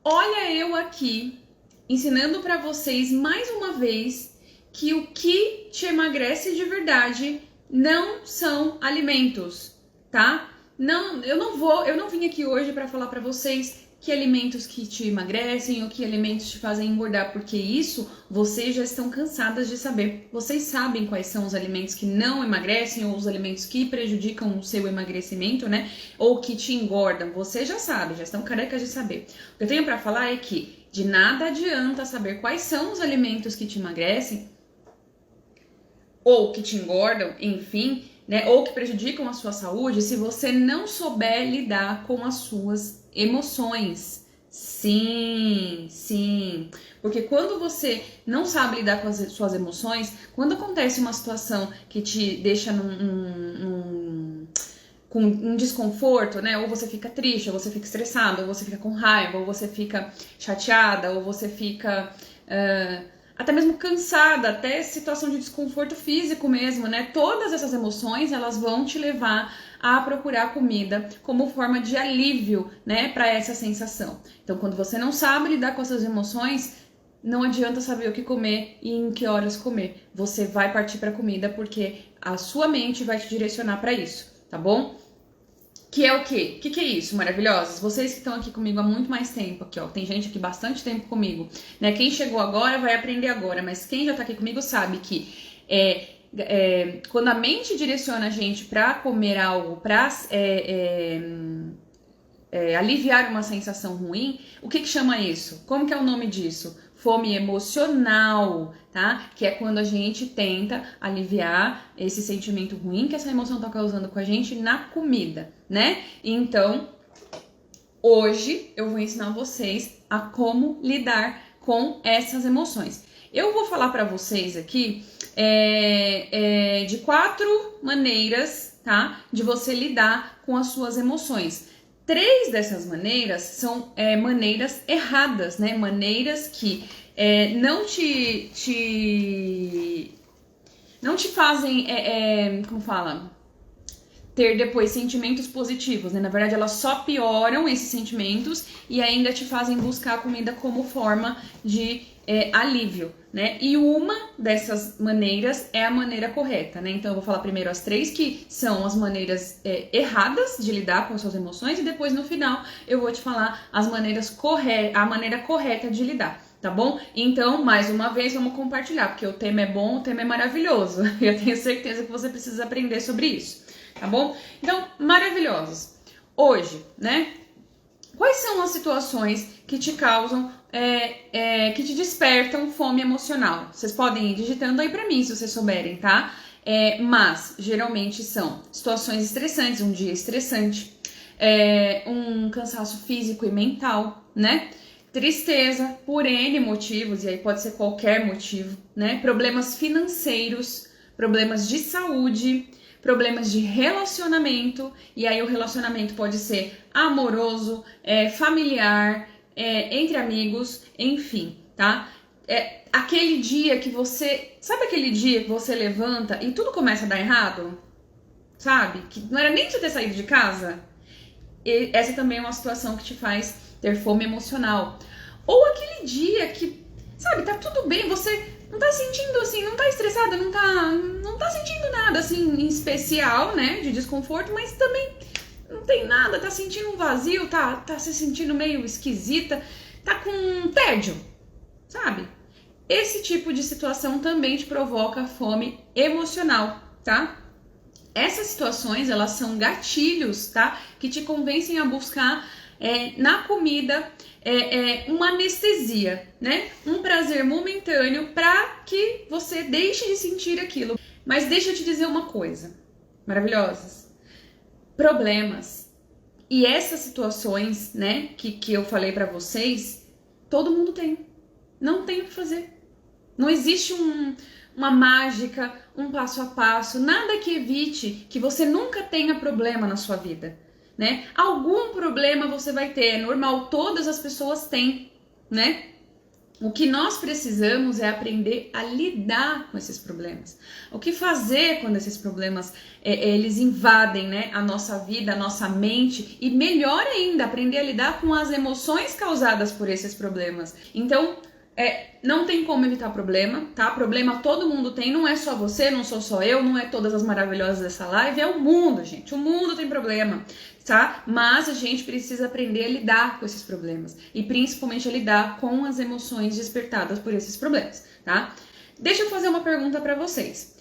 olha eu aqui ensinando para vocês mais uma vez que o que te emagrece de verdade não são alimentos, tá? Não, eu não vim aqui hoje para falar para vocês que alimentos que te emagrecem ou que alimentos te fazem engordar, porque isso vocês já estão cansadas de saber. Vocês sabem quais são os alimentos que não emagrecem ou os alimentos que prejudicam o seu emagrecimento, né? Ou que te engordam. Vocês já sabem, já estão carecas de saber. O que eu tenho para falar é que de nada adianta saber quais são os alimentos que te emagrecem ou que te engordam, enfim, né, ou que prejudicam a sua saúde, se você não souber lidar com as suas emoções. Sim, sim. Porque quando você não sabe lidar com as suas emoções, quando acontece uma situação que te deixa com um desconforto, né? Ou você fica triste, ou você fica estressado, ou você fica com raiva, ou você fica chateada, ou você fica até mesmo cansada, até situação de desconforto físico mesmo, né? Todas essas emoções, elas vão te levar a procurar comida como forma de alívio, né, para essa sensação. Então, quando você não sabe lidar com essas emoções, não adianta saber o que comer e em que horas comer. Você vai partir para comida porque a sua mente vai te direcionar para isso, tá bom? Que é o quê? O que é isso, maravilhosas? Vocês que estão aqui comigo há muito mais tempo, aqui, ó, tem gente aqui bastante tempo comigo, né? Quem chegou agora vai aprender agora, mas quem já tá aqui comigo sabe que quando a mente direciona a gente para comer algo, para aliviar uma sensação ruim, o que chama isso? Como que é o nome disso? Fome emocional, tá? Que é quando a gente tenta aliviar esse sentimento ruim que essa emoção tá causando com a gente na comida, né? Então, hoje eu vou ensinar vocês a como lidar com essas emoções. Eu vou falar para vocês aqui de 4 maneiras, tá? De você lidar com as suas emoções. 3 dessas maneiras são maneiras erradas, né? Maneiras que não te fazem, como fala? Ter depois sentimentos positivos, né? Na verdade, elas só pioram esses sentimentos e ainda te fazem buscar a comida como forma de alívio, né? E uma dessas maneiras é a maneira correta, né? Então, eu vou falar primeiro as 3 que são as maneiras erradas de lidar com as suas emoções e depois, no final, eu vou te falar a maneira correta de lidar. Tá bom? Então, mais uma vez, vamos compartilhar, porque o tema é bom, o tema é maravilhoso. Eu tenho certeza que você precisa aprender sobre isso, tá bom? Então, maravilhosos. Hoje, né? Quais são as situações que te causam, que te despertam fome emocional? Vocês podem ir digitando aí pra mim, se vocês souberem, tá? Mas, geralmente, são situações estressantes, um dia estressante, um cansaço físico e mental, né? Tristeza por N motivos, e aí pode ser qualquer motivo, né? Problemas financeiros, problemas de saúde, problemas de relacionamento, e aí o relacionamento pode ser amoroso, familiar, entre amigos, enfim, tá? Aquele dia que sabe aquele dia que você levanta e tudo começa a dar errado? Sabe? Que não era nem pra você ter saído de casa? Essa também é uma situação que te faz ter fome emocional. Ou aquele dia que, sabe, tá tudo bem, você não tá sentindo assim, não tá estressada, não tá sentindo nada assim em especial, né, de desconforto, mas também não tem nada, tá sentindo um vazio, tá se sentindo meio esquisita, tá com tédio, sabe? Esse tipo de situação também te provoca fome emocional, tá? Essas situações, elas são gatilhos, tá? Que te convencem a buscar na comida uma anestesia, né? Um prazer momentâneo para que você deixe de sentir aquilo. Mas deixa eu te dizer uma coisa, maravilhosas. Problemas e essas situações, né, que eu falei para vocês, todo mundo tem. Não tem o que fazer. Não existe uma mágica, um passo a passo, nada que evite que você nunca tenha problema na sua vida, né? Algum problema você vai ter, é normal, todas as pessoas têm, né? O que nós precisamos é aprender a lidar com esses problemas. O que fazer quando esses problemas eles invadem, né, a nossa vida, a nossa mente, e melhor ainda, aprender a lidar com as emoções causadas por esses problemas. Então, não tem como evitar problema, tá? Problema todo mundo tem, não é só você, não sou só eu, não é todas as maravilhosas dessa live, é o mundo, gente. O mundo tem problema, tá? Mas a gente precisa aprender a lidar com esses problemas e principalmente a lidar com as emoções despertadas por esses problemas, tá? Deixa eu fazer uma pergunta para vocês.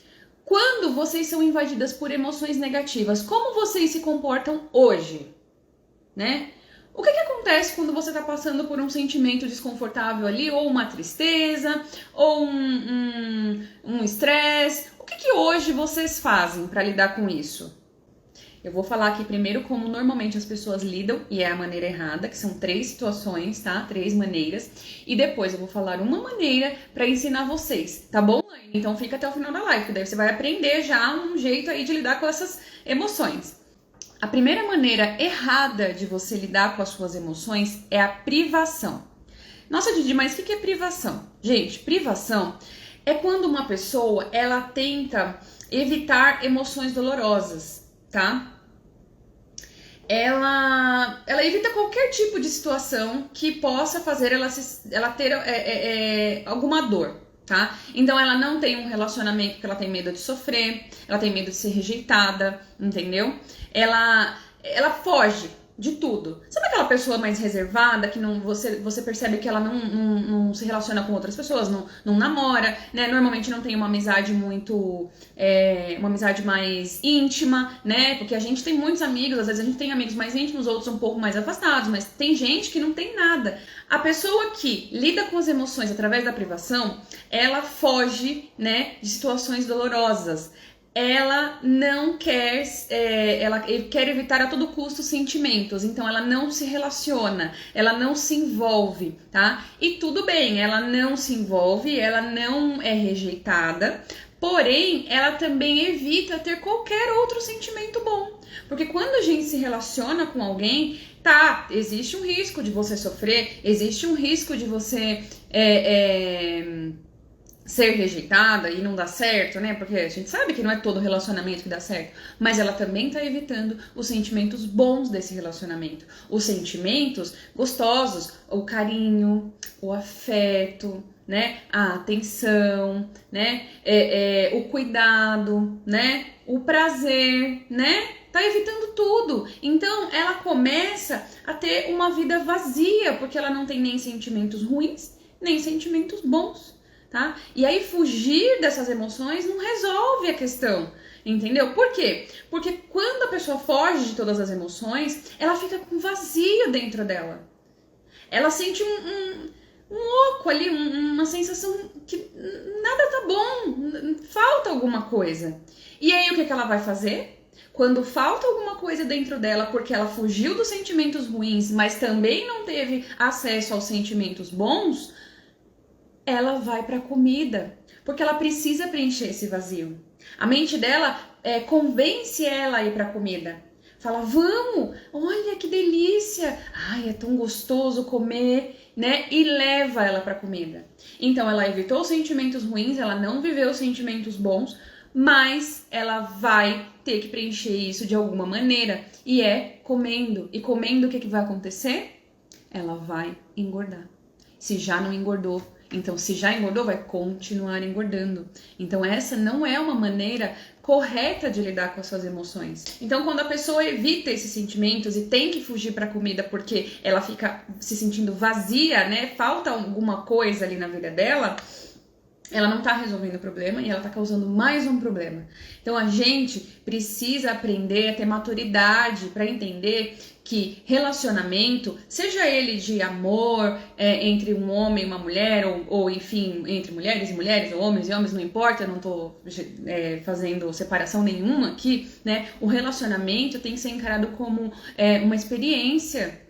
Quando vocês são invadidas por emoções negativas, como vocês se comportam hoje, né? O que acontece quando você está passando por um sentimento desconfortável ali, ou uma tristeza, ou um estresse? O que hoje vocês fazem para lidar com isso? Eu vou falar aqui primeiro como normalmente as pessoas lidam, e é a maneira errada, que são 3 situações, tá? 3 maneiras. E depois eu vou falar uma maneira para ensinar vocês, tá bom? Então fica até o final da live, que daí você vai aprender já um jeito aí de lidar com essas emoções. A primeira maneira errada de você lidar com as suas emoções é a privação. Nossa, Didi, mas o que é privação? Gente, privação é quando uma pessoa, ela tenta evitar emoções dolorosas, tá? Ela evita qualquer tipo de situação que possa fazer ela ter alguma dor, tá? Então ela não tem um relacionamento porque ela tem medo de sofrer, ela tem medo de ser rejeitada, entendeu? Ela foge de tudo. Sabe aquela pessoa mais reservada que você percebe que ela não se relaciona com outras pessoas, não namora, né? Normalmente não tem uma amizade muito... uma amizade mais íntima, né? Porque a gente tem muitos amigos, às vezes a gente tem amigos mais íntimos, outros um pouco mais afastados, mas tem gente que não tem nada. A pessoa que lida com as emoções através da privação, ela foge, né, de situações dolorosas. Ela não quer, ela quer evitar a todo custo sentimentos, então ela não se relaciona, ela não se envolve, tá? E tudo bem, ela não se envolve, ela não é rejeitada, porém, ela também evita ter qualquer outro sentimento bom. Porque quando a gente se relaciona com alguém, tá, existe um risco de você sofrer, existe um risco de você ser rejeitada e não dar certo, né? Porque a gente sabe que não é todo relacionamento que dá certo, mas ela também tá evitando os sentimentos bons desse relacionamento, os sentimentos gostosos, o carinho, o afeto, né? A atenção, né? O cuidado, né? O prazer, né? Tá evitando tudo. Então ela começa a ter uma vida vazia, porque ela não tem nem sentimentos ruins, nem sentimentos bons. Tá? E aí fugir dessas emoções não resolve a questão, entendeu? Por quê? Porque quando a pessoa foge de todas as emoções, ela fica com vazio dentro dela. Ela sente um oco ali, uma sensação que nada tá bom, falta alguma coisa. E aí o que ela vai fazer? Quando falta alguma coisa dentro dela porque ela fugiu dos sentimentos ruins, mas também não teve acesso aos sentimentos bons, ela vai para a comida, porque ela precisa preencher esse vazio. A mente dela convence ela a ir para a comida. Fala, vamos, olha que delícia, ai, é tão gostoso comer, né? E leva ela para a comida. Então ela evitou os sentimentos ruins, ela não viveu os sentimentos bons, mas ela vai ter que preencher isso de alguma maneira, e comendo. E comendo, o que vai acontecer? Ela vai engordar. Se já não engordou, então, se já engordou, vai continuar engordando. Então, essa não é uma maneira correta de lidar com as suas emoções. Então, quando a pessoa evita esses sentimentos e tem que fugir para a comida porque ela fica se sentindo vazia, né? Falta alguma coisa ali na vida dela, ela não tá resolvendo o problema e ela tá causando mais um problema. Então, a gente precisa aprender a ter maturidade para entender que relacionamento, seja ele de amor entre um homem e uma mulher, ou enfim, entre mulheres e mulheres, ou homens e homens, não importa, eu não tô fazendo separação nenhuma aqui, né? O relacionamento tem que ser encarado como uma experiência,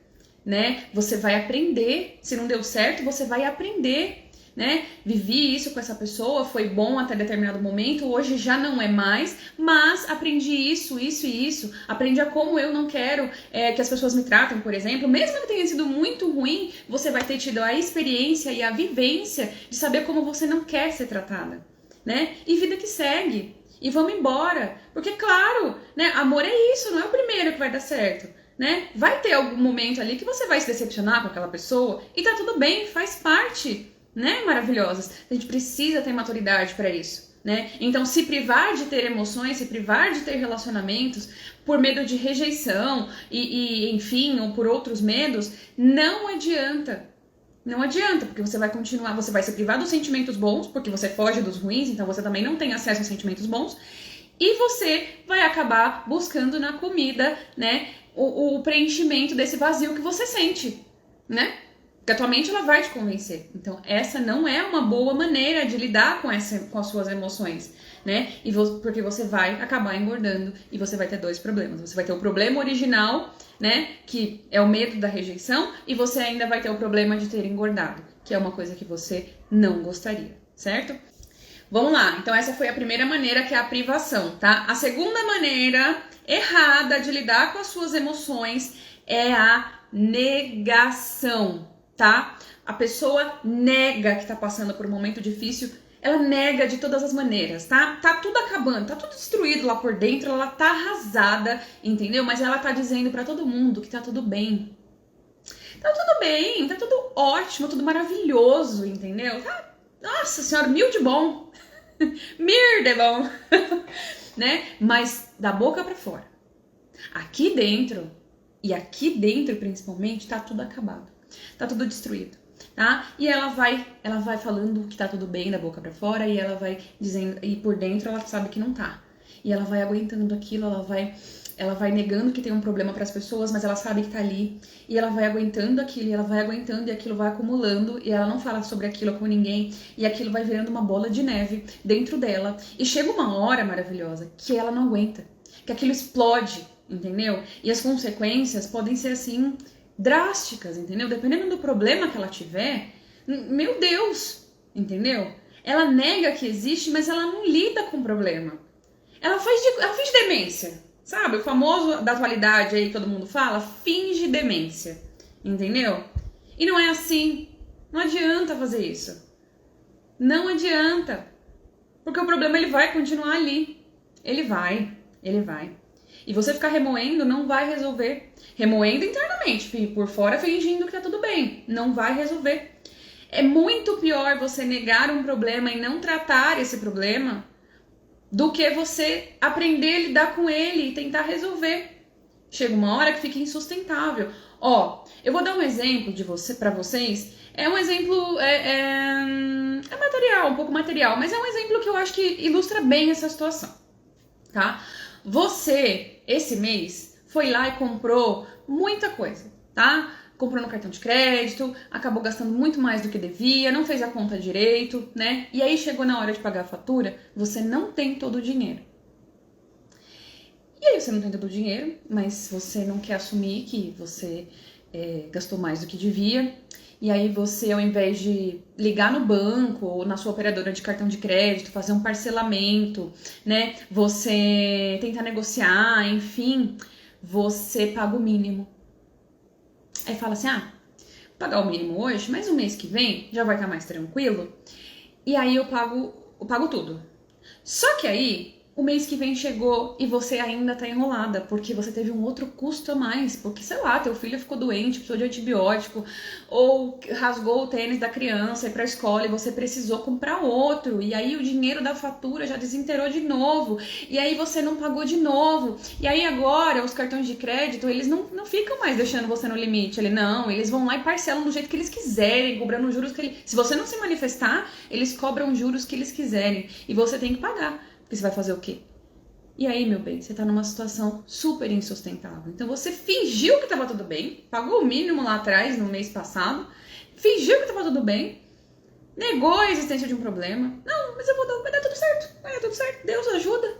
né? Você vai aprender, se não deu certo, você vai aprender. né? Vivi isso com essa pessoa, foi bom até determinado momento, hoje já não é mais, mas aprendi isso e isso. Aprendi a como eu não quero que as pessoas me tratem, por exemplo. Mesmo que tenha sido muito ruim, você vai ter tido a experiência e a vivência de saber como você não quer ser tratada, né? E vida que segue. E vamos embora. Porque, claro, né? Amor é isso, não é o primeiro que vai dar certo. Né? Vai ter algum momento ali que você vai se decepcionar com aquela pessoa e tá tudo bem, faz parte, né? Maravilhosas. A gente precisa ter maturidade para isso, né? Então, se privar de ter emoções, se privar de ter relacionamentos por medo de rejeição enfim, ou por outros medos, não adianta. Não adianta, porque você vai continuar, você vai se privar dos sentimentos bons, porque você foge dos ruins, então você também não tem acesso aos sentimentos bons, e você vai acabar buscando na comida, né, o preenchimento desse vazio que você sente, né? Porque a tua mente, ela vai te convencer. Então, essa não é uma boa maneira de lidar com as suas emoções, né? Porque você vai acabar engordando e você vai ter dois problemas. Você vai ter o problema original, né? Que é o medo da rejeição, e você ainda vai ter o problema de ter engordado, que é uma coisa que você não gostaria, certo? Vamos lá, então essa foi a primeira maneira, que é a privação, tá? A segunda maneira errada de lidar com as suas emoções é a negação, tá? A pessoa nega que tá passando por um momento difícil, ela nega de todas as maneiras, tá? Tá tudo acabando, tá tudo destruído lá por dentro, ela tá arrasada, entendeu? Mas ela tá dizendo pra todo mundo que tá tudo bem. Tá tudo bem, tá tudo ótimo, tudo maravilhoso, entendeu? Tá, nossa senhora, mil de bom. Mir de bom. Né? Mas da boca pra fora. Aqui dentro, e aqui dentro principalmente, tá tudo acabado. Tá tudo destruído, tá? E ela vai falando que tá tudo bem da boca pra fora, e ela vai dizendo, e por dentro ela sabe que não tá. E ela vai aguentando aquilo, ela vai negando que tem um problema para as pessoas, mas ela sabe que tá ali. E ela vai aguentando aquilo, e ela vai aguentando, e aquilo vai acumulando, e ela não fala sobre aquilo com ninguém, e aquilo vai virando uma bola de neve dentro dela. E chega uma hora maravilhosa que ela não aguenta, que aquilo explode, entendeu? E as consequências podem ser assim, drásticas, entendeu? Dependendo do problema que ela tiver, meu Deus, entendeu? Ela nega que existe, mas ela não lida com o problema. Ela finge demência. Sabe, o famoso da atualidade aí que todo mundo fala, finge demência, entendeu? E não é assim, não adianta fazer isso. Não adianta, porque o problema ele vai continuar ali, ele vai. E você ficar remoendo não vai resolver. Remoendo internamente, por fora fingindo que tá tudo bem, não vai resolver. É muito pior você negar um problema e não tratar esse problema do que você aprender a lidar com ele e tentar resolver. Chega uma hora que fica insustentável. Ó, eu vou dar um exemplo para vocês. É um exemplo material, um pouco material, mas é um exemplo que eu acho que ilustra bem essa situação, tá? Você, esse mês, foi lá e comprou muita coisa, tá? Comprou no cartão de crédito, acabou gastando muito mais do que devia, não fez a conta direito, né? E aí chegou na hora de pagar a fatura, você não tem todo o dinheiro. E aí você não tem todo o dinheiro, mas você não quer assumir que você gastou mais do que devia. E aí você, ao invés de ligar no banco ou na sua operadora de cartão de crédito, fazer um parcelamento, né? Você tentar negociar, enfim, você paga o mínimo. Aí fala assim, vou pagar o mínimo hoje, mas o mês que vem já vai estar mais tranquilo. E aí eu pago tudo. Só que aí, o mês que vem chegou e você ainda tá enrolada, porque você teve um outro custo a mais, porque, sei lá, teu filho ficou doente, precisou de antibiótico, ou rasgou o tênis da criança, ir pra escola e você precisou comprar outro, e aí o dinheiro da fatura já desinteirou de novo, e aí você não pagou de novo, e aí agora os cartões de crédito, eles não ficam mais deixando você no limite, eles vão lá e parcelam do jeito que eles quiserem, cobrando juros que eles... Se você não se manifestar, eles cobram juros que eles quiserem, e você tem que pagar. Porque você vai fazer o quê? E aí, meu bem, você tá numa situação super insustentável. Então você fingiu que tava tudo bem, pagou o mínimo lá atrás, no mês passado, fingiu que tava tudo bem, negou a existência de um problema. Não, mas vai dar tudo certo, vai dar tudo certo, Deus ajuda.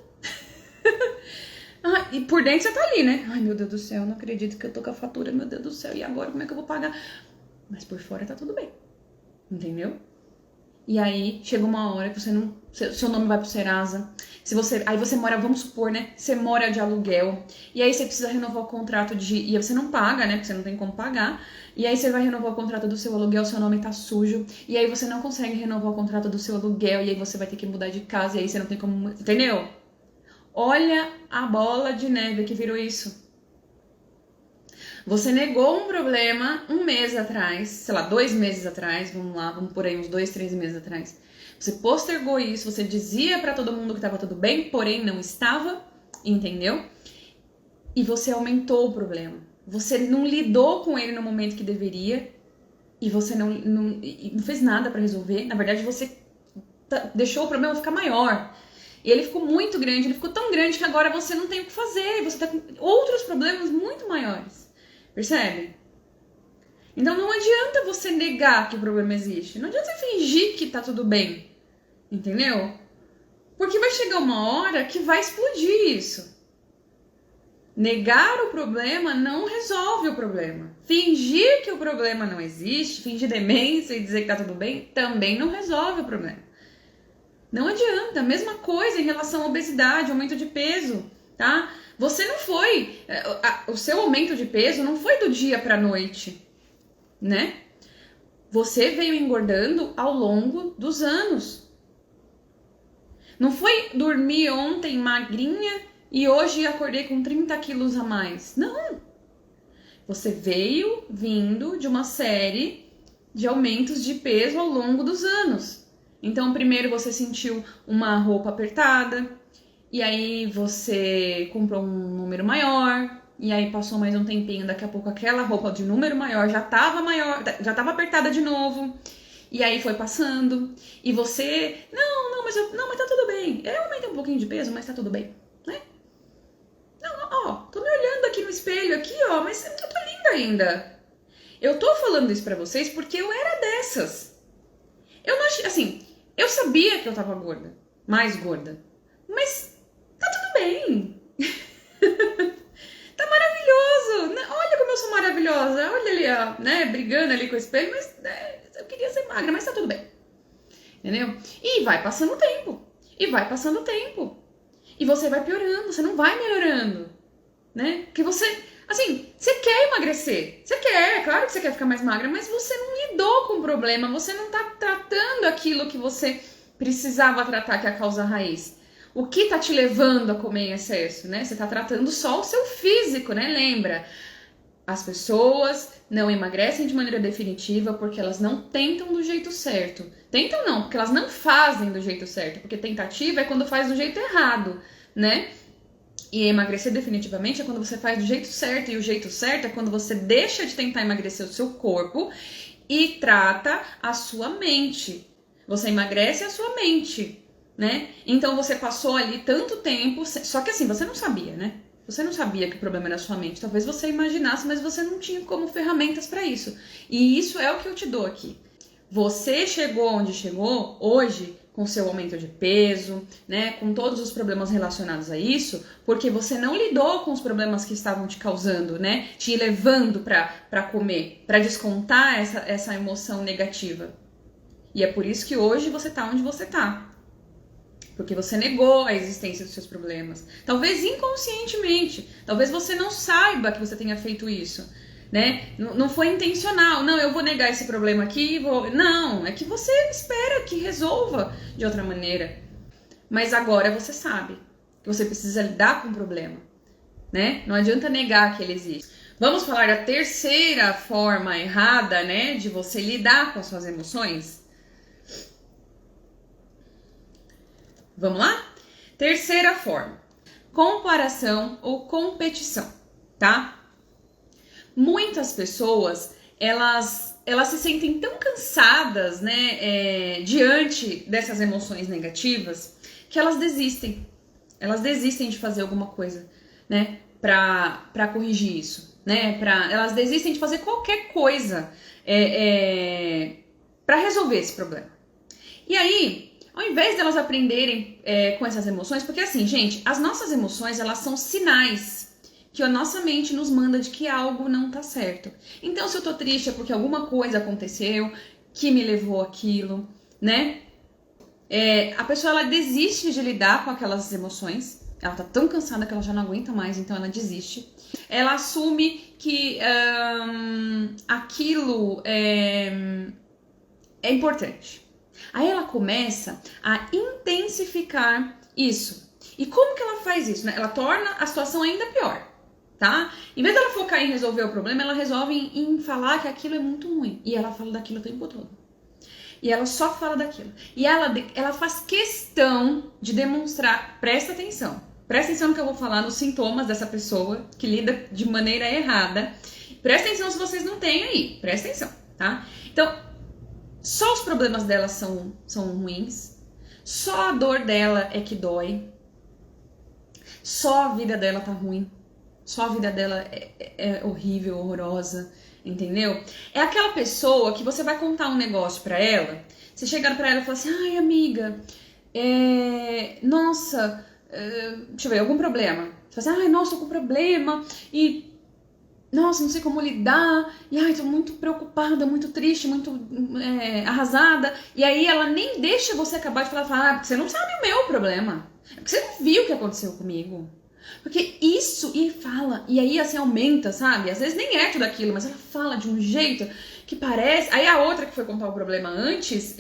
E por dentro você tá ali, né? Ai, meu Deus do céu, não acredito que eu tô com a fatura, meu Deus do céu, e agora como é que eu vou pagar? Mas por fora tá tudo bem, entendeu? E aí chega uma hora que você não, seu nome vai pro Serasa. Aí você mora, vamos supor, né? Você mora de aluguel. E aí você precisa renovar o contrato e aí você não paga, né? Porque você não tem como pagar. E aí você vai renovar o contrato do seu aluguel, seu nome tá sujo. E aí você não consegue renovar o contrato do seu aluguel. E aí você vai ter que mudar de casa. E aí você não tem como. Entendeu? Olha a bola de neve que virou isso. Você negou um problema um mês atrás, sei lá, 2 meses atrás, vamos por aí uns 2, 3 meses atrás. Você postergou isso, você dizia pra todo mundo que tava tudo bem, porém não estava, entendeu? E você aumentou o problema. Você não lidou com ele no momento que deveria e você não fez nada pra resolver. Na verdade, você deixou o problema ficar maior. E ele ficou muito grande, ele ficou tão grande que agora você não tem o que fazer. Você tá com outros problemas muito maiores. Percebe? Então não adianta você negar que o problema existe. Não adianta você fingir que tá tudo bem. Entendeu? Porque vai chegar uma hora que vai explodir isso. Negar o problema não resolve o problema. Fingir que o problema não existe, fingir demência e dizer que tá tudo bem, também não resolve o problema. Não adianta. Mesma coisa em relação à obesidade, aumento de peso, tá? Você não foi... O seu aumento de peso não foi do dia pra noite, né? Você veio engordando ao longo dos anos. Não foi dormir ontem magrinha e hoje acordei com 30 quilos a mais. Não. Você veio vindo de uma série de aumentos de peso ao longo dos anos. Então, primeiro você sentiu uma roupa apertada, e aí você comprou um número maior, e aí passou mais um tempinho, daqui a pouco aquela roupa de número maior, já tava apertada de novo. E aí foi passando, e você, mas tá tudo bem. Eu aumentei um pouquinho de peso, mas tá tudo bem, né? Não, ó, tô me olhando aqui no espelho aqui, ó, mas eu tô linda ainda. Eu tô falando isso pra vocês porque eu era dessas. Eu não achei, assim, eu sabia que eu tava gorda, mais gorda, mas tá tudo bem. Tá maravilhoso. Olha como eu sou maravilhosa. Olha ali, ó, né, brigando ali com o espelho, mas eu queria ser magra, mas tá tudo bem. Entendeu? E vai passando o tempo. E vai passando o tempo. E você vai piorando, você não vai melhorando, né? Porque você, assim, você quer emagrecer. Você quer, é claro que você quer ficar mais magra, mas você não lidou com o problema, você não tá tratando aquilo que você precisava tratar, que é a causa raiz. O que tá te levando a comer em excesso, né? Você tá tratando só o seu físico, né? Lembra? As pessoas não emagrecem de maneira definitiva porque elas não tentam do jeito certo. Tentam não, porque elas não fazem do jeito certo. Porque tentativa é quando faz do jeito errado, né? E emagrecer definitivamente é quando você faz do jeito certo. E o jeito certo é quando você deixa de tentar emagrecer o seu corpo e trata a sua mente. Você emagrece a sua mente, né? Então você passou ali tanto tempo, só que assim, você não sabia, né? Você não sabia que o problema era a sua mente. Talvez você imaginasse, mas você não tinha como ferramentas para isso. E isso é o que eu te dou aqui. Você chegou onde chegou hoje com seu aumento de peso, né, com todos os problemas relacionados a isso, porque você não lidou com os problemas que estavam te causando, né, te levando para comer, para descontar essa emoção negativa. E é por isso que hoje você tá onde você tá. Porque você negou a existência dos seus problemas. Talvez inconscientemente. Talvez você não saiba que você tenha feito isso, né? Não foi intencional. Não, eu vou negar esse problema aqui e vou... Não, é que você espera que resolva de outra maneira. Mas agora você sabe que você precisa lidar com o problema, né? Não adianta negar que ele existe. Vamos falar da terceira forma errada, né? De você lidar com as suas emoções? Vamos lá? Terceira forma, comparação ou competição, tá? Muitas pessoas, elas se sentem tão cansadas, né, diante dessas emoções negativas, que elas desistem. Elas desistem de fazer alguma coisa, né, pra corrigir isso, né? Elas desistem de fazer qualquer coisa pra resolver esse problema. E aí, ao invés delas aprenderem com essas emoções, porque assim, gente, as nossas emoções, elas são sinais que a nossa mente nos manda de que algo não tá certo. Então, se eu tô triste é porque alguma coisa aconteceu que me levou àquilo, né? A pessoa, ela desiste de lidar com aquelas emoções. Ela tá tão cansada que ela já não aguenta mais, então ela desiste. Ela assume que aquilo é importante. Aí ela começa a intensificar isso. E como que ela faz isso, né? Ela torna a situação ainda pior, tá? Em vez dela focar em resolver o problema, ela resolve em falar que aquilo é muito ruim. E ela fala daquilo o tempo todo. E ela só fala daquilo. E ela faz questão de demonstrar, presta atenção no que eu vou falar, nos sintomas dessa pessoa que lida de maneira errada. Presta atenção se vocês não têm aí, presta atenção, tá? Então, só os problemas dela são ruins, só a dor dela é que dói, só a vida dela tá ruim, só a vida dela é horrível, horrorosa, entendeu? É aquela pessoa que você vai contar um negócio pra ela, você chega pra ela e fala assim, ai amiga, nossa, deixa eu ver, algum problema. Você fala assim, ai nossa, tô com problema e nossa, não sei como lidar, e ai, tô muito preocupada, muito triste, muito arrasada. E aí ela nem deixa você acabar de falar, porque você não sabe o meu problema. É porque você não viu o que aconteceu comigo. Porque isso, e fala, e aí assim aumenta, sabe? Às vezes nem é tudo aquilo, mas ela fala de um jeito que parece. Aí a outra que foi contar o problema antes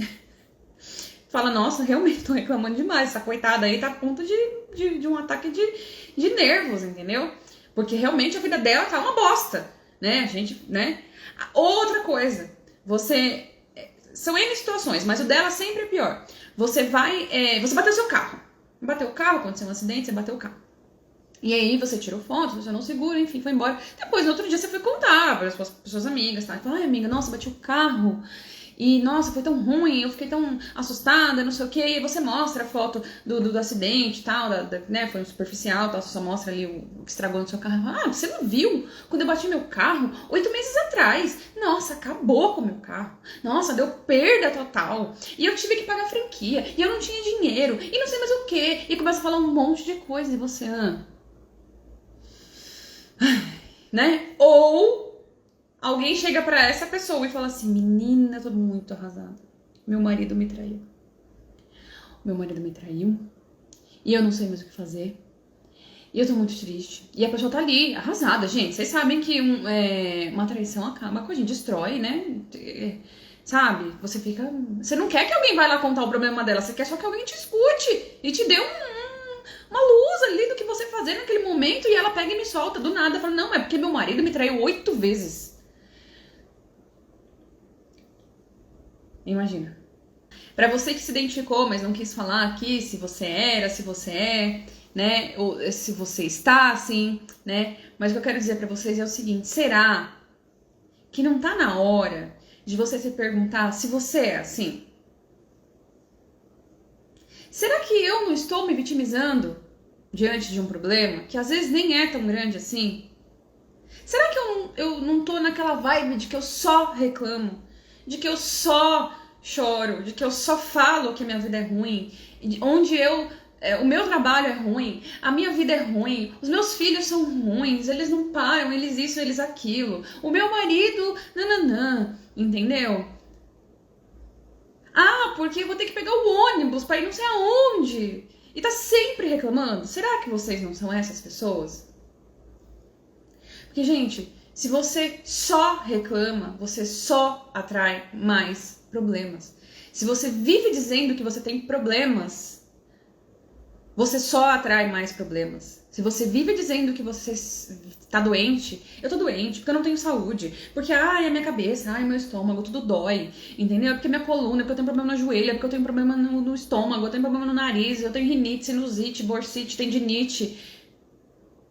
fala, nossa, realmente tô reclamando demais. Essa coitada aí tá a ponto de um ataque de nervos, entendeu? Porque realmente a vida dela tá uma bosta, né? A gente, né? Outra coisa, são N situações, mas o dela sempre é pior. Você bateu seu carro. Bateu o carro, aconteceu um acidente, você bateu o carro. E aí você tirou foto, você não segura, enfim, foi embora. Depois, no outro dia, você foi contar para as suas amigas, tá? E falou, ai amiga, nossa, bati o carro. E, nossa, foi tão ruim, eu fiquei tão assustada, não sei o quê. E aí você mostra a foto do acidente e tal, né? Foi um superficial, tal, você só mostra ali o que estragou no seu carro. Ah, você não viu quando eu bati meu carro 8 meses atrás? Nossa, acabou com o meu carro. Nossa, deu perda total. E eu tive que pagar franquia, e eu não tinha dinheiro, e não sei mais o quê. E começa a falar um monte de coisa, e você, né? Ou alguém chega pra essa pessoa e fala assim, menina, eu tô muito arrasada. Meu marido me traiu. Meu marido me traiu. E eu não sei mais o que fazer. E eu tô muito triste. E a pessoa tá ali, arrasada, gente. Vocês sabem que uma traição acaba com a gente, destrói, né? Sabe? Você fica... Você não quer que alguém vá lá contar o problema dela. Você quer só que alguém te escute e te dê uma luz ali do que você fazer naquele momento. E ela pega e me solta do nada. Fala, não, é porque meu marido me traiu 8 vezes. Imagina. Pra você que se identificou, mas não quis falar aqui se você era, se você é, né? Ou se você está assim, né? Mas o que eu quero dizer pra vocês é o seguinte: será que não tá na hora de você se perguntar se você é assim? Será que eu não estou me vitimizando diante de um problema que às vezes nem é tão grande assim? Será que eu não tô naquela vibe de que eu só reclamo? De que eu só choro? De que eu só falo que a minha vida é ruim? Onde o meu trabalho é ruim, a minha vida é ruim, os meus filhos são ruins, eles não param, eles isso, eles aquilo. O meu marido, nananã, entendeu? Ah, porque eu vou ter que pegar o ônibus pra ir não sei aonde. E tá sempre reclamando. Será que vocês não são essas pessoas? Porque, gente, se você só reclama, você só atrai mais problemas. Se você vive dizendo que você tem problemas, você só atrai mais problemas. Se você vive dizendo que você tá doente, eu tô doente porque eu não tenho saúde, porque ai, a minha cabeça, ai, meu estômago, tudo dói, entendeu? Porque minha coluna, porque eu tenho problema na joelha, porque eu tenho problema no estômago, eu tenho problema no nariz, eu tenho rinite, sinusite, bursite, tendinite.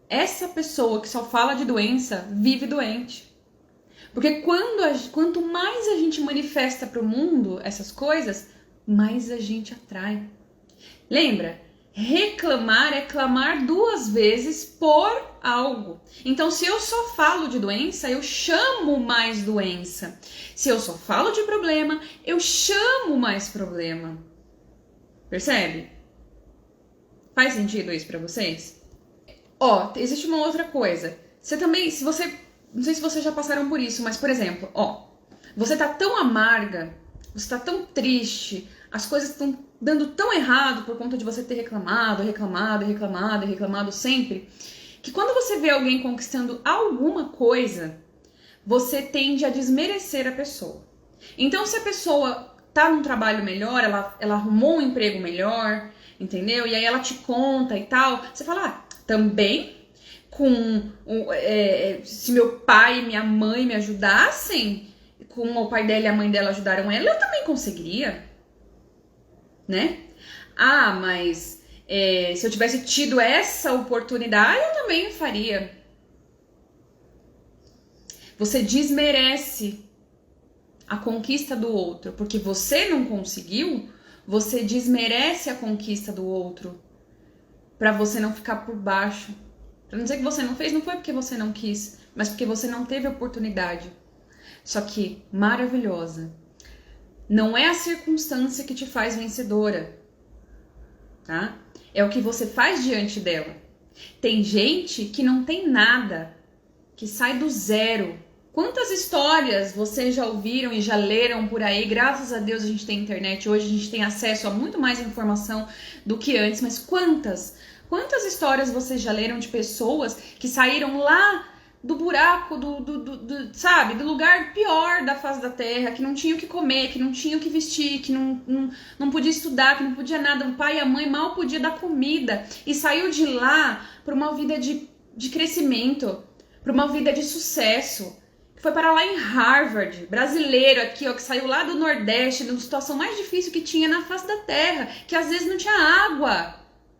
Essa pessoa que só fala de doença vive doente. Porque quanto mais a gente manifesta para o mundo essas coisas, mais a gente atrai. Lembra? Reclamar é clamar 2 vezes por algo. Então, se eu só falo de doença, eu chamo mais doença. Se eu só falo de problema, eu chamo mais problema. Percebe? Faz sentido isso para vocês? Ó, existe uma outra coisa. Você também, se você... Não sei se vocês já passaram por isso, mas, por exemplo, ó, você tá tão amarga, você tá tão triste, as coisas estão dando tão errado por conta de você ter reclamado sempre, que quando você vê alguém conquistando alguma coisa, você tende a desmerecer a pessoa. Então, se a pessoa tá num trabalho melhor, ela arrumou um emprego melhor, entendeu? E aí ela te conta e tal, você fala, também se meu pai e minha mãe me ajudassem, como o pai dela e a mãe dela ajudaram ela, eu também conseguiria, né? Mas se eu tivesse tido essa oportunidade, eu também faria. Você desmerece a conquista do outro, porque você não conseguiu, você desmerece a conquista do outro, pra você não ficar por baixo. Pra não dizer que você não fez, não foi porque você não quis, mas porque você não teve oportunidade. Só que, maravilhosa, não é a circunstância que te faz vencedora, tá? É o que você faz diante dela. Tem gente que não tem nada, que sai do zero. Quantas histórias vocês já ouviram e já leram por aí? Graças a Deus a gente tem internet, hoje a gente tem acesso a muito mais informação do que antes, mas quantas histórias vocês já leram de pessoas que saíram lá do buraco, sabe, do lugar pior da face da terra, que não tinha o que comer, que não tinha o que vestir, que não podia estudar, que não podia nada, o pai e a mãe mal podia dar comida, e saiu de lá para uma vida de crescimento, para uma vida de sucesso, que foi para lá em Harvard, brasileiro aqui, ó, que saiu lá do Nordeste, da situação mais difícil que tinha na face da terra, que às vezes não tinha água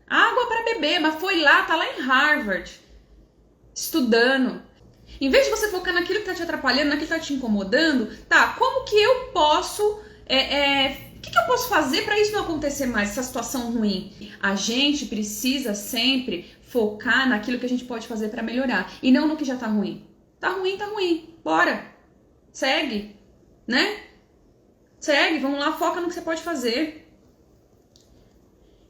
para beber, mas foi lá, tá lá em Harvard, estudando. Em vez de você focar naquilo que tá te atrapalhando, naquilo que tá te incomodando, tá, como que eu posso, o que eu posso fazer para isso não acontecer mais, essa situação ruim? A gente precisa sempre focar naquilo que a gente pode fazer para melhorar, e não no que já tá ruim. Tá ruim, bora, segue, né? Segue, vamos lá, foca no que você pode fazer.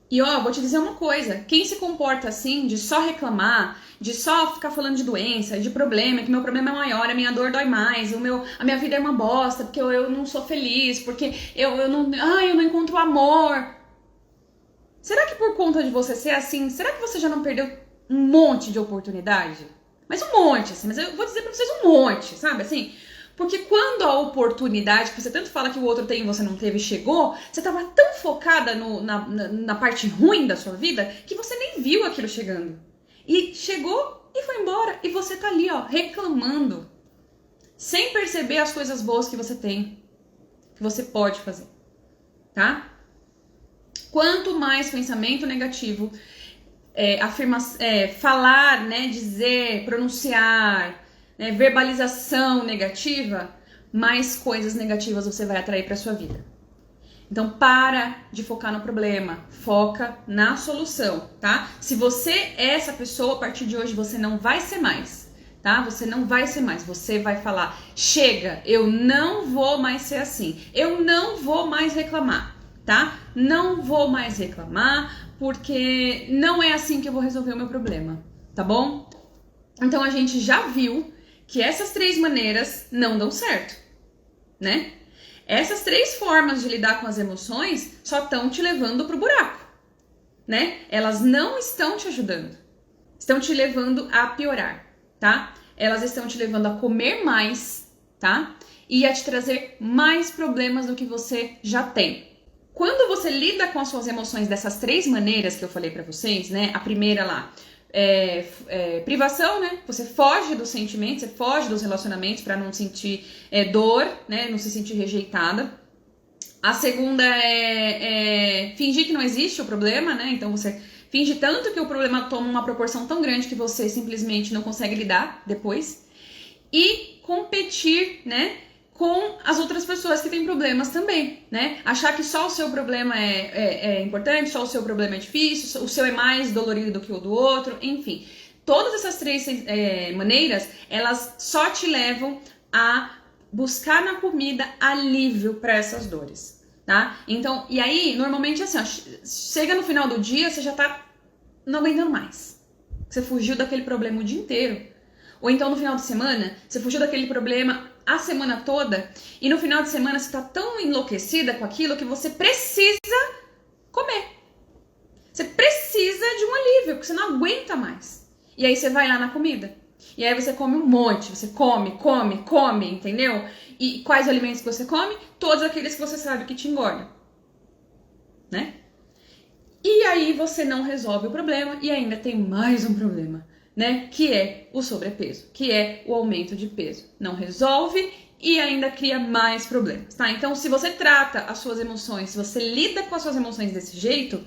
E ó, vou te dizer uma coisa, quem se comporta assim, de só reclamar, de só ficar falando de doença, de problema, que meu problema é maior, a minha dor dói mais, a minha vida é uma bosta, porque eu não sou feliz, porque eu não encontro amor. Será que por conta de você ser assim, será que você já não perdeu um monte de oportunidade? Mas um monte, assim, mas eu vou dizer pra vocês um monte, sabe, assim... Porque quando a oportunidade, que você tanto fala que o outro tem e você não teve, chegou, você tava tão focada na parte ruim da sua vida que você nem viu aquilo chegando. E chegou e foi embora. E você tá ali, ó, reclamando. Sem perceber as coisas boas que você tem. Que você pode fazer. Tá? Quanto mais pensamento negativo, falar, né, dizer, pronunciar... né, verbalização negativa, mais coisas negativas você vai atrair para sua vida. Então para de focar no problema, foca na solução, tá? Se você é essa pessoa, a partir de hoje você não vai ser mais, tá? Você não vai ser mais, você vai falar, chega, eu não vou mais ser assim, eu não vou mais reclamar, tá? Não vou mais reclamar, porque não é assim que eu vou resolver o meu problema, tá bom? Então a gente já viu que essas 3 maneiras não dão certo, né? Essas 3 formas de lidar com as emoções só estão te levando pro buraco, né? Elas não estão te ajudando, estão te levando a piorar, tá? Elas estão te levando a comer mais, tá? E a te trazer mais problemas do que você já tem. Quando você lida com as suas emoções dessas 3 maneiras que eu falei pra vocês, né? A primeira lá... privação, né? Você foge dos sentimentos, você foge dos relacionamentos para não sentir dor, né? Não se sentir rejeitada. A segunda é fingir que não existe o problema, né? Então você finge tanto que o problema toma uma proporção tão grande que você simplesmente não consegue lidar depois. E competir, né? Com as outras pessoas que têm problemas também, né? Achar que só o seu problema é importante, só o seu problema é difícil, o seu é mais dolorido do que o do outro, enfim. Todas essas 3 maneiras, elas só te levam a buscar na comida alívio para essas dores, tá? Então, e aí, normalmente assim, ó, chega no final do dia, você já tá não aguentando mais. Você fugiu daquele problema o dia inteiro. Ou então no final de semana, você fugiu daquele problema a semana toda e no final de semana você tá tão enlouquecida com aquilo que você precisa comer. Você precisa de um alívio, porque você não aguenta mais. E aí você vai lá na comida. E aí você come um monte, você come, entendeu? E quais alimentos que você come? Todos aqueles que você sabe que te engordam, né? E aí você não resolve o problema e ainda tem mais um problema, né? Que é o sobrepeso, que é o aumento de peso. Não resolve e ainda cria mais problemas, tá? Então, se você trata as suas emoções, se você lida com as suas emoções desse jeito,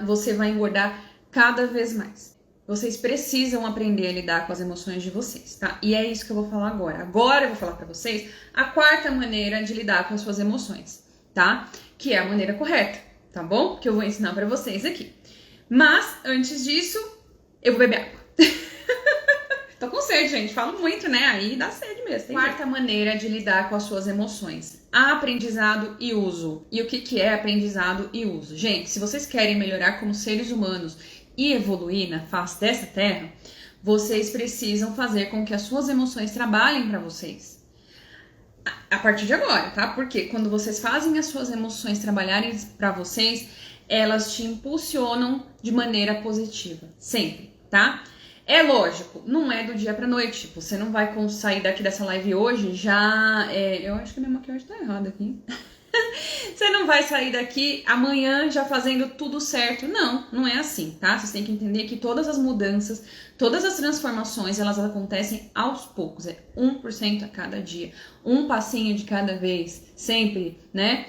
você vai engordar cada vez mais. Vocês precisam aprender a lidar com as emoções de vocês, tá? E é isso que eu vou falar agora. Agora eu vou falar pra vocês a quarta maneira de lidar com as suas emoções, tá? Que é a maneira correta, tá bom? Que eu vou ensinar pra vocês aqui. Mas, antes disso, eu vou beber água. Tô com sede, gente. Falo muito, né? Aí dá sede mesmo. Quarta maneira de lidar com as suas emoções. Aprendizado e uso. E o que é aprendizado e uso? Gente, se vocês querem melhorar como seres humanos e evoluir na face dessa terra, vocês precisam fazer com que as suas emoções trabalhem para vocês. A partir de agora, tá? Porque quando vocês fazem as suas emoções trabalharem para vocês, elas te impulsionam de maneira positiva. Sempre, tá? É lógico, não é do dia pra noite. Você não vai sair daqui dessa live hoje já... eu acho que a minha maquiagem tá errada aqui. Você não vai sair daqui amanhã já fazendo tudo certo. Não, não é assim, tá? Vocês têm que entender que todas as mudanças, todas as transformações, elas acontecem aos poucos. É 1% a cada dia. Um passinho de cada vez. Sempre, né?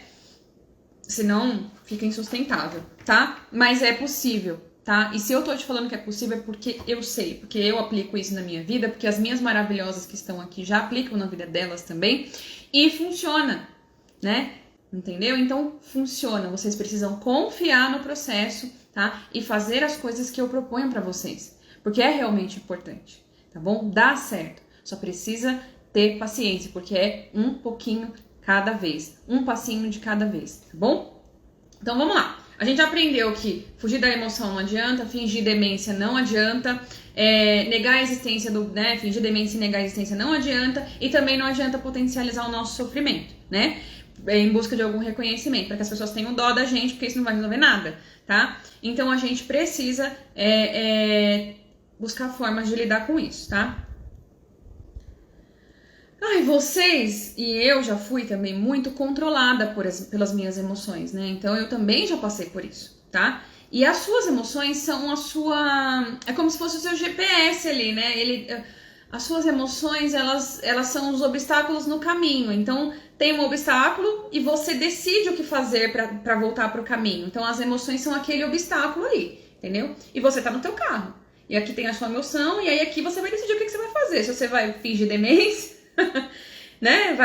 Senão fica insustentável, tá? Mas é possível, tá? E se eu tô te falando que é possível é porque eu sei. Porque eu aplico isso na minha vida. Porque as minhas maravilhosas que estão aqui já aplicam na vida delas também. E funciona, né? Entendeu? Então, funciona. Vocês precisam confiar no processo, tá? E fazer as coisas que eu proponho pra vocês. Porque é realmente importante, tá bom? Dá certo. Só precisa ter paciência, porque é um pouquinho cada vez. Um passinho de cada vez, tá bom? Então, vamos lá. A gente aprendeu que fugir da emoção não adianta, fingir demência não adianta, negar a existência fingir demência e negar a existência não adianta, e também não adianta potencializar o nosso sofrimento, né? Em busca de algum reconhecimento, para que as pessoas tenham dó da gente, porque isso não vai resolver nada, tá? Então a gente precisa buscar formas de lidar com isso, tá? Ai, vocês e eu já fui também muito controlada pelas minhas emoções, né? Então eu também já passei por isso, tá? E as suas emoções são é como se fosse o seu GPS ali, né? As suas emoções, elas são os obstáculos no caminho. Então, tem um obstáculo e você decide o que fazer pra voltar pro caminho. Então, as emoções são aquele obstáculo ali, entendeu? E você tá no teu carro. E aqui tem a sua emoção, e aí aqui você vai decidir o que você vai fazer. Se você vai fingir demência, né?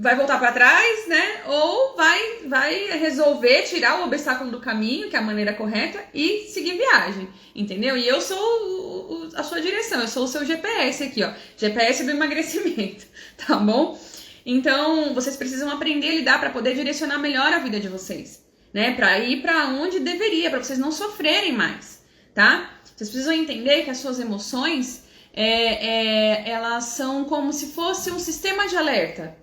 Vai voltar pra trás, né? Ou vai resolver tirar o obstáculo do caminho, que é a maneira correta, e seguir viagem, entendeu? E eu sou a sua direção, eu sou o seu GPS aqui, ó. GPS do emagrecimento, tá bom? Então, vocês precisam aprender a lidar para poder direcionar melhor a vida de vocês, né? Para ir para onde deveria, para vocês não sofrerem mais, tá? Vocês precisam entender que as suas emoções, elas são como se fosse um sistema de alerta.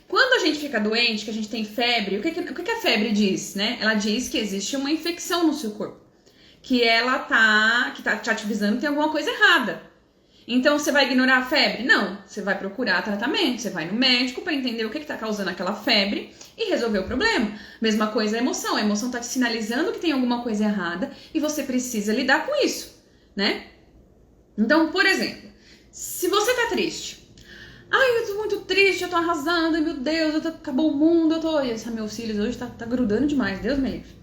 Quando a gente fica doente, que a gente tem febre, o que a febre diz, né? Ela diz que existe uma infecção no seu corpo, que ela tá te avisando que tem alguma coisa errada. Então, você vai ignorar a febre? Não. Você vai procurar tratamento, você vai no médico para entender o que está causando aquela febre e resolver o problema. Mesma coisa a emoção. A emoção está te sinalizando que tem alguma coisa errada e você precisa lidar com isso, né? Então, por exemplo, se você tá triste. Ai, eu tô muito triste, eu tô arrasando, meu Deus, acabou o mundo, meus cílios hoje tá grudando demais, Deus me livre.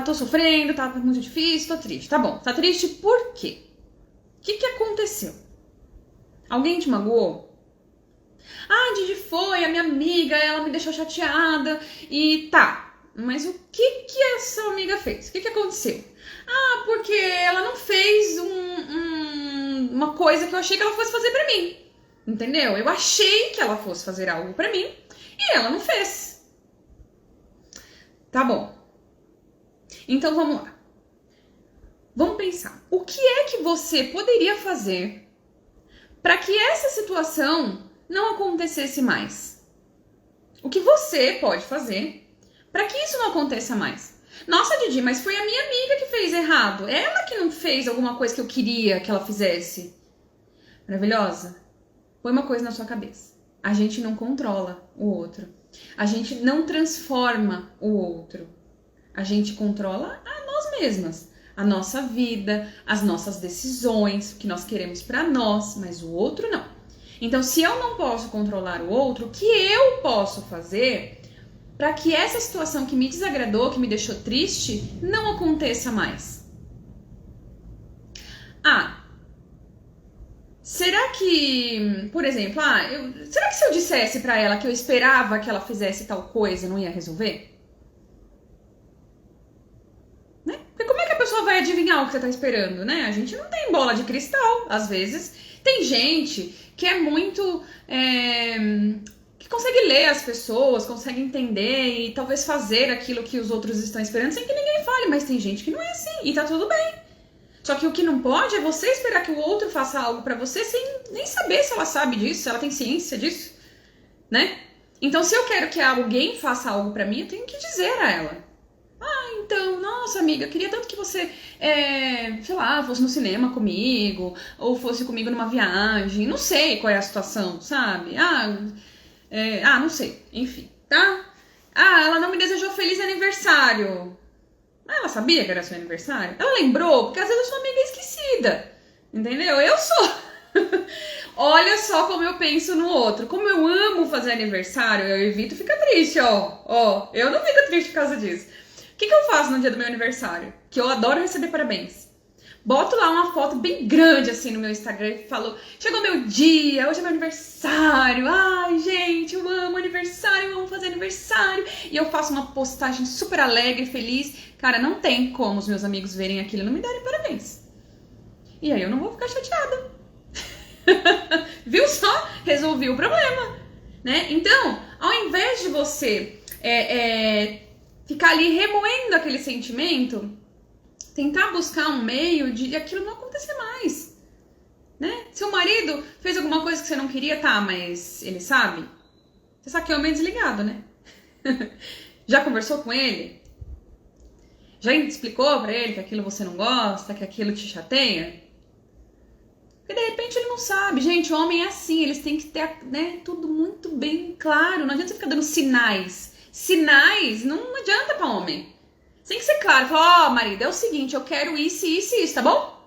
Tô sofrendo, tá muito difícil, tô triste. Tá bom, tá triste por quê? O que aconteceu? Alguém te magoou? Ah, Didi foi, a minha amiga, ela me deixou chateada e tá. Mas o que essa amiga fez? O que aconteceu? Ah, porque ela não fez uma coisa que eu achei que ela fosse fazer pra mim. Entendeu? Eu achei que ela fosse fazer algo pra mim e ela não fez. Tá bom. Então vamos lá. Vamos pensar. O que é que você poderia fazer para que essa situação não acontecesse mais? O que você pode fazer para que isso não aconteça mais? Nossa, Didi, mas foi a minha amiga que fez errado. Ela que não fez alguma coisa que eu queria que ela fizesse. Maravilhosa? Põe uma coisa na sua cabeça. A gente não controla o outro. A gente não transforma o outro. A gente controla a nós mesmas. A nossa vida, as nossas decisões, o que nós queremos para nós, mas o outro não. Então, se eu não posso controlar o outro, o que eu posso fazer para que essa situação que me desagradou, que me deixou triste, não aconteça mais? Será que, por exemplo, será que se eu dissesse pra ela que eu esperava que ela fizesse tal coisa, não ia resolver? Né? Porque como é que a pessoa vai adivinhar o que você tá esperando, né? A gente não tem bola de cristal, às vezes. Tem gente que é muito... que consegue ler as pessoas, consegue entender e talvez fazer aquilo que os outros estão esperando sem que ninguém fale, mas tem gente que não é assim e tá tudo bem. Só que o que não pode é você esperar que o outro faça algo pra você sem nem saber se ela sabe disso, se ela tem ciência disso, né? Então, se eu quero que alguém faça algo pra mim, eu tenho que dizer a ela. Então, nossa amiga, eu queria tanto que você, sei lá, fosse no cinema comigo, ou fosse comigo numa viagem, não sei qual é a situação, sabe? Não sei, enfim, tá? Ela não me desejou feliz aniversário. Ela sabia que era seu aniversário? Ela lembrou? Porque às vezes eu sou amiga esquecida. Entendeu? Eu sou. Olha só como eu penso no outro. Como eu amo fazer aniversário, eu evito ficar triste, ó. Eu não fico triste por causa disso. O que eu faço no dia do meu aniversário? Que eu adoro receber parabéns. Boto lá uma foto bem grande assim no meu Instagram e falo: chegou meu dia, hoje é meu aniversário. Ai, gente, eu amo aniversário, eu amo fazer aniversário. E eu faço uma postagem super alegre, feliz. Cara, não tem como os meus amigos verem aquilo e não me darem parabéns. E aí eu não vou ficar chateada. Viu só? Resolvi o problema, né? Então, ao invés de você ficar ali remoendo aquele sentimento, tentar buscar um meio de aquilo não acontecer mais, né? Seu marido fez alguma coisa que você não queria, tá, mas ele sabe? Você sabe que é homem desligado, né? Já conversou com ele? Já explicou pra ele que aquilo você não gosta, que aquilo te chateia? Porque de repente ele não sabe. Gente, o homem é assim, eles têm que ter, né, tudo muito bem claro. Não adianta você ficar dando sinais. Sinais não adianta pra homem. Tem que ser claro. Falar, marido, é o seguinte, eu quero isso, isso e isso, tá bom?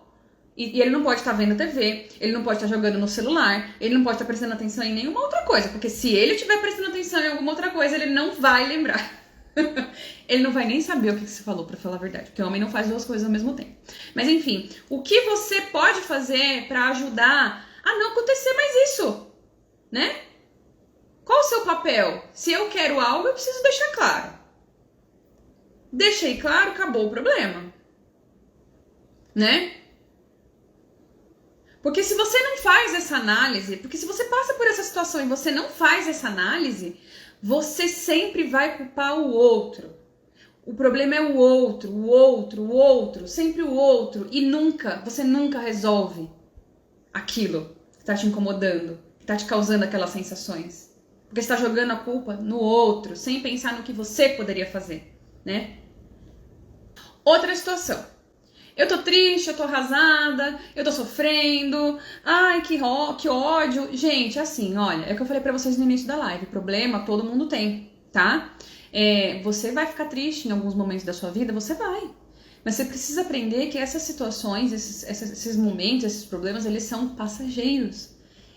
E ele não pode estar vendo TV, ele não pode estar jogando no celular, ele não pode estar prestando atenção em nenhuma outra coisa. Porque se ele estiver prestando atenção em alguma outra coisa, ele não vai lembrar. Ele não vai nem saber o que você falou, pra falar a verdade, porque o homem não faz duas coisas ao mesmo tempo. Mas enfim, o que você pode fazer pra ajudar a não acontecer mais isso, né? Qual o seu papel? Se eu quero algo, eu preciso deixar claro. Deixei claro, acabou o problema, né? Porque se você não faz essa análise, porque se você passa por essa situação e você não faz essa análise, você sempre vai culpar o outro. O problema é o outro, sempre o outro. E você nunca resolve aquilo que tá te incomodando, que tá te causando aquelas sensações. Porque você tá jogando a culpa no outro, sem pensar no que você poderia fazer, né? Outra situação. Eu tô triste, eu tô arrasada, eu tô sofrendo, ai, que ódio. Gente, assim, olha, é o que eu falei pra vocês no início da live, problema todo mundo tem, tá? Você vai ficar triste em alguns momentos da sua vida, você vai. Mas você precisa aprender que essas situações, esses momentos, esses problemas, eles são passageiros.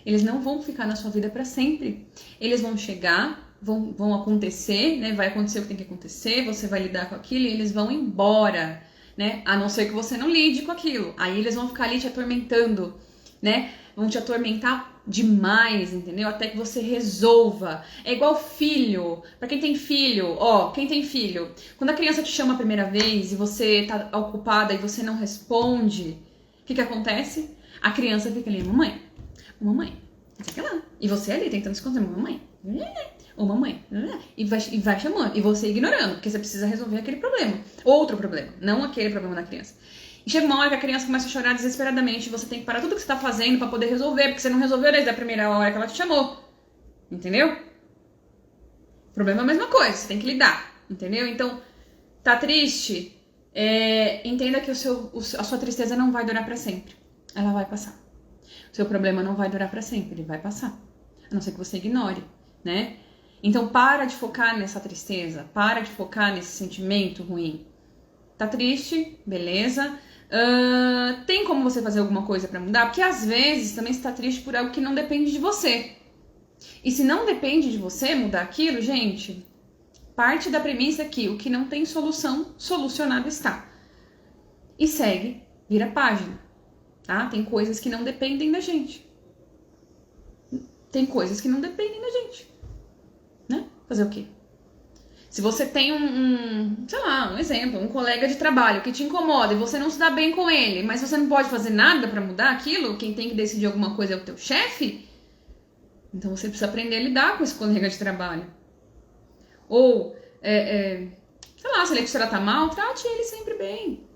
Eles não vão ficar na sua vida pra sempre. Eles vão chegar, vão acontecer, né? Vai acontecer o que tem que acontecer, você vai lidar com aquilo e eles vão embora. Né? A não ser que você não lide com aquilo. Aí eles vão ficar ali te atormentando, né? Vão te atormentar demais, entendeu? Até que você resolva. É igual filho. Pra quem tem filho, quem tem filho, quando a criança te chama a primeira vez e você tá ocupada e você não responde, o que acontece? A criança fica ali, mamãe, não sei o que lá. E você ali tentando esconder, mamãe, e vai chamando, e você ignorando, porque você precisa resolver aquele problema, outro problema, não aquele problema da criança. E chega uma hora que a criança começa a chorar desesperadamente, e você tem que parar tudo que você tá fazendo pra poder resolver, porque você não resolveu desde a primeira hora que ela te chamou. Entendeu? O problema é a mesma coisa, você tem que lidar. Entendeu? Então, tá triste? Entenda que a sua tristeza não vai durar pra sempre. Ela vai passar. O seu problema não vai durar pra sempre, ele vai passar. A não ser que você ignore, né? Então, para de focar nessa tristeza, para de focar nesse sentimento ruim. Tá triste? Beleza. Tem como você fazer alguma coisa pra mudar? Porque às vezes também você tá triste por algo que não depende de você. E se não depende de você mudar aquilo, gente, parte da premissa é que o que não tem solução, solucionado está. E segue, vira a página, tá? Tem coisas que não dependem da gente. Tem coisas que não dependem da gente, né? Fazer o quê? Se você tem sei lá, um exemplo, um colega de trabalho que te incomoda e você não se dá bem com ele, mas você não pode fazer nada pra mudar aquilo, quem tem que decidir alguma coisa é o teu chefe, então você precisa aprender a lidar com esse colega de trabalho. Ou, sei lá, se ele te tratar mal, trate ele sempre bem.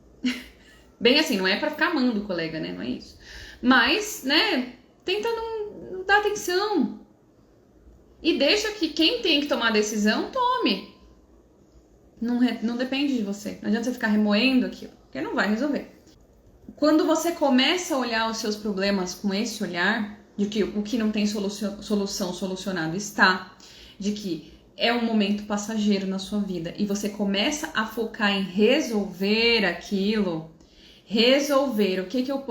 Bem assim, não é pra ficar amando o colega, né? Não é isso. Mas, né, tenta não dar atenção. E deixa que quem tem que tomar a decisão, tome. Não depende de você. Não adianta você ficar remoendo aquilo, porque não vai resolver. Quando você começa a olhar os seus problemas com esse olhar, de que o que não tem solução solucionado está, de que é um momento passageiro na sua vida, e você começa a focar em resolver aquilo, resolver, o que eu...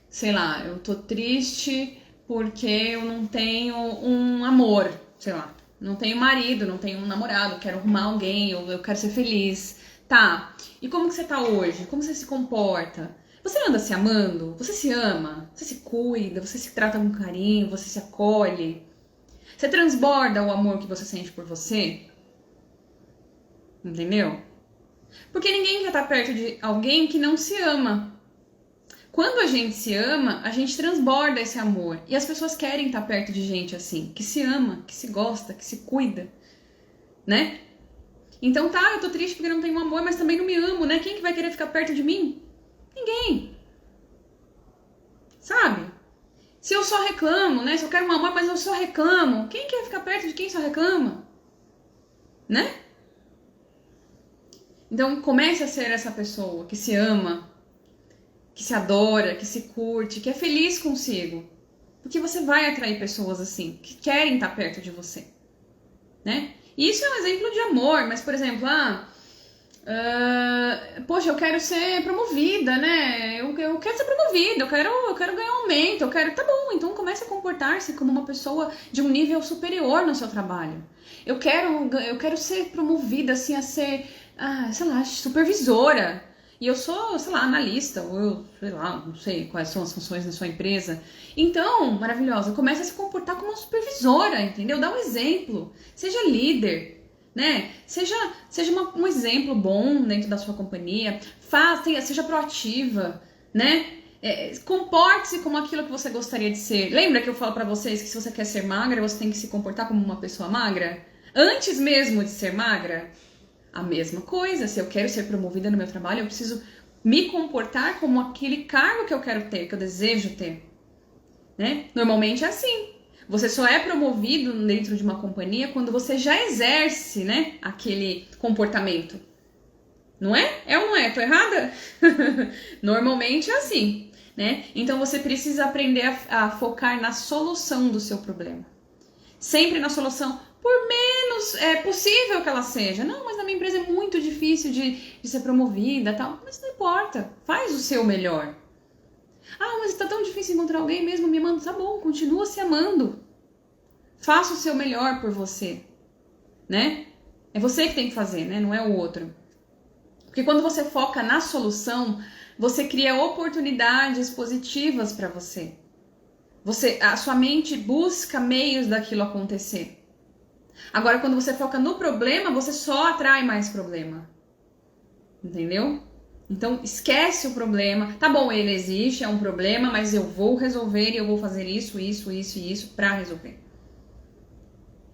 sei lá, eu tô triste porque eu não tenho um amor, sei lá, não tenho marido, não tenho um namorado, quero arrumar alguém, eu quero ser feliz. Tá, e como que você tá hoje? Como você se comporta? Você anda se amando? Você se ama? Você se cuida? Você se trata com carinho? Você se acolhe? Você transborda o amor que você sente por você? Entendeu? Porque ninguém quer estar perto de alguém que não se ama. Quando a gente se ama, a gente transborda esse amor. E as pessoas querem estar perto de gente assim, que se ama, que se gosta, que se cuida, né? Então tá, eu tô triste porque não tenho amor, mas também não me amo, né? Quem que vai querer ficar perto de mim? Ninguém. Sabe? Se eu só reclamo, né? Se eu quero um amor, mas eu só reclamo, quem quer ficar perto de quem só reclama? Né? Então comece a ser essa pessoa que se ama, que se adora, que se curte, que é feliz consigo. Porque você vai atrair pessoas assim, que querem estar perto de você, né? E isso é um exemplo de amor, mas, por exemplo, poxa, eu quero ser promovida, né? Eu quero ser promovida, eu quero ganhar um aumento, tá bom, então comece a comportar-se como uma pessoa de um nível superior no seu trabalho. Eu quero ser promovida, assim, a ser, sei lá, supervisora. E eu sou, sei lá, analista, ou eu, sei lá, não sei quais são as funções da sua empresa. Então, maravilhosa, comece a se comportar como uma supervisora, entendeu? Dá um exemplo, seja líder, né? Seja um exemplo bom dentro da sua companhia, seja proativa, né? Comporte-se como aquilo que você gostaria de ser. Lembra que eu falo pra vocês que se você quer ser magra, você tem que se comportar como uma pessoa magra? Antes mesmo de ser magra? A mesma coisa, se eu quero ser promovida no meu trabalho, eu preciso me comportar como aquele cargo que eu quero ter, que eu desejo ter, né? Normalmente é assim. Você só é promovido dentro de uma companhia quando você já exerce, né, aquele comportamento. Não é? É ou não é? Tô errada? Normalmente é assim, né? Então você precisa aprender a focar na solução do seu problema. Sempre na solução, por menos possível que ela seja. Não, mas na minha empresa é muito difícil de ser promovida, tal. Mas não importa, faz o seu melhor. Mas tá tão difícil encontrar alguém mesmo me amando. Tá bom, continua se amando. Faça o seu melhor por você, né? É você que tem que fazer, né? Não é o outro. Porque quando você foca na solução, você cria oportunidades positivas para você. A sua mente busca meios daquilo acontecer. Agora, quando você foca no problema, você só atrai mais problema. Entendeu? Então, esquece o problema. Tá bom, ele existe, é um problema, mas eu vou resolver e eu vou fazer isso e isso pra resolver.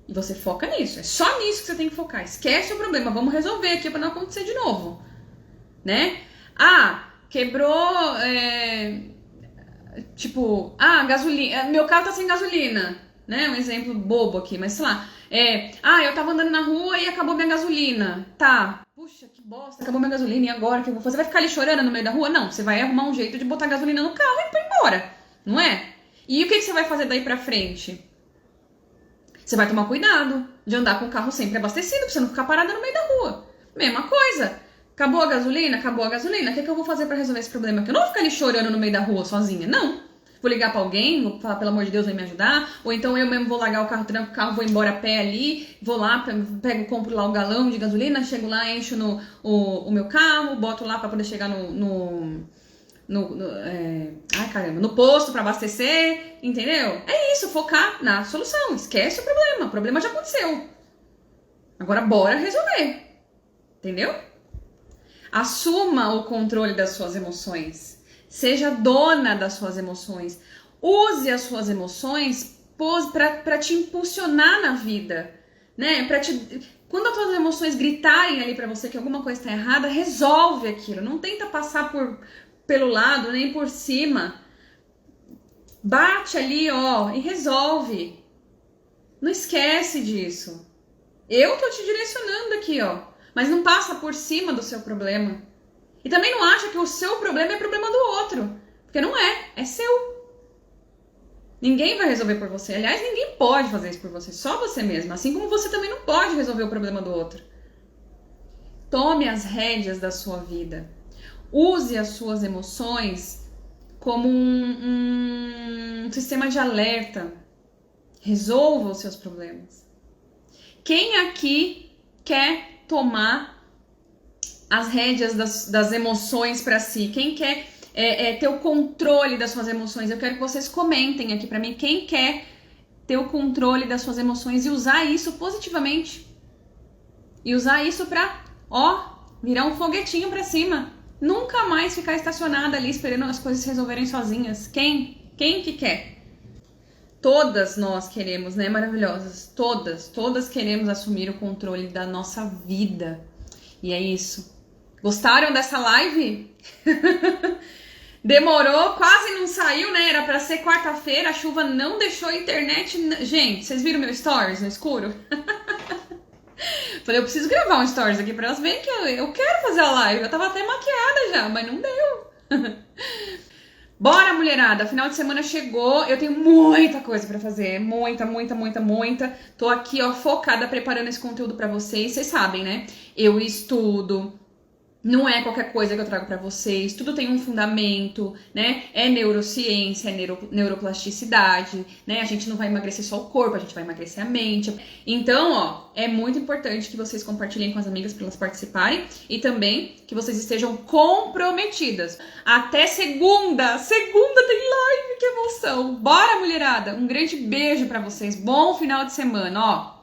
E você foca nisso. É só nisso que você tem que focar. Esquece o problema. Vamos resolver aqui pra não acontecer de novo. né? Quebrou, gasolina, meu carro tá sem gasolina, né? Um exemplo bobo aqui, mas sei lá. Eu tava andando na rua e acabou minha gasolina. Tá, puxa, que bosta, acabou minha gasolina, e agora o que eu vou fazer? Vai ficar ali chorando no meio da rua? Não, você vai arrumar um jeito de botar gasolina no carro e ir embora, não é? E o que você vai fazer daí pra frente? Você vai tomar cuidado de andar com o carro sempre abastecido, pra você não ficar parada no meio da rua. Mesma coisa. Acabou a gasolina? Acabou a gasolina. O que eu vou fazer pra resolver esse problema? Que eu não vou ficar ali chorando no meio da rua sozinha, não. Vou ligar pra alguém, vou falar, pelo amor de Deus, vem me ajudar. Ou então eu mesmo vou largar o carro, tranco o carro, vou embora a pé ali. Vou lá, compro lá o galão de gasolina, chego lá, encho o meu carro, boto lá pra poder chegar no posto pra abastecer, entendeu? É isso, focar na solução. Esquece o problema já aconteceu. Agora bora resolver, entendeu? Assuma o controle das suas emoções. Seja dona das suas emoções. Use as suas emoções para te impulsionar na vida, né? Quando as suas emoções gritarem ali para você que alguma coisa está errada, resolve aquilo. Não tenta passar pelo lado nem por cima. Bate ali, e resolve. Não esquece disso. Eu tô te direcionando aqui, mas não passa por cima do seu problema. E também não acha que o seu problema é problema do outro, porque não é seu. Ninguém vai resolver por você. Aliás, ninguém pode fazer isso por você, só você mesma. Assim como você também não pode resolver o problema do outro. Tome as rédeas da sua vida. Use as suas emoções como um sistema de alerta. Resolva os seus problemas. Quem aqui quer tomar as rédeas das emoções para si? Quem quer ter o controle das suas emoções? Eu quero que vocês comentem aqui para mim. Quem quer ter o controle das suas emoções e usar isso positivamente? E usar isso para, virar um foguetinho para cima. Nunca mais ficar estacionada ali esperando as coisas se resolverem sozinhas. Quem que quer? Todas nós queremos, né, maravilhosas? Todas queremos assumir o controle da nossa vida. E é isso. Gostaram dessa live? Demorou, quase não saiu, né? Era pra ser quarta-feira, a chuva não deixou a internet... Gente, vocês viram meu stories no escuro? Falei, eu preciso gravar um stories aqui pra elas verem que eu quero fazer a live. Eu tava até maquiada já, mas não deu. Bora, mulherada, final de semana chegou, eu tenho muita coisa pra fazer, muita. Tô aqui, focada, preparando esse conteúdo pra vocês, vocês sabem, né? Eu estudo, não é qualquer coisa que eu trago pra vocês, tudo tem um fundamento, né? É neurociência, é neuroplasticidade, né? A gente não vai emagrecer só o corpo, a gente vai emagrecer a mente. Então, é muito importante que vocês compartilhem com as amigas pra elas participarem e também que vocês estejam comprometidas. Até segunda tem live, que emoção! Bora, mulherada! Um grande beijo pra vocês, bom final de semana,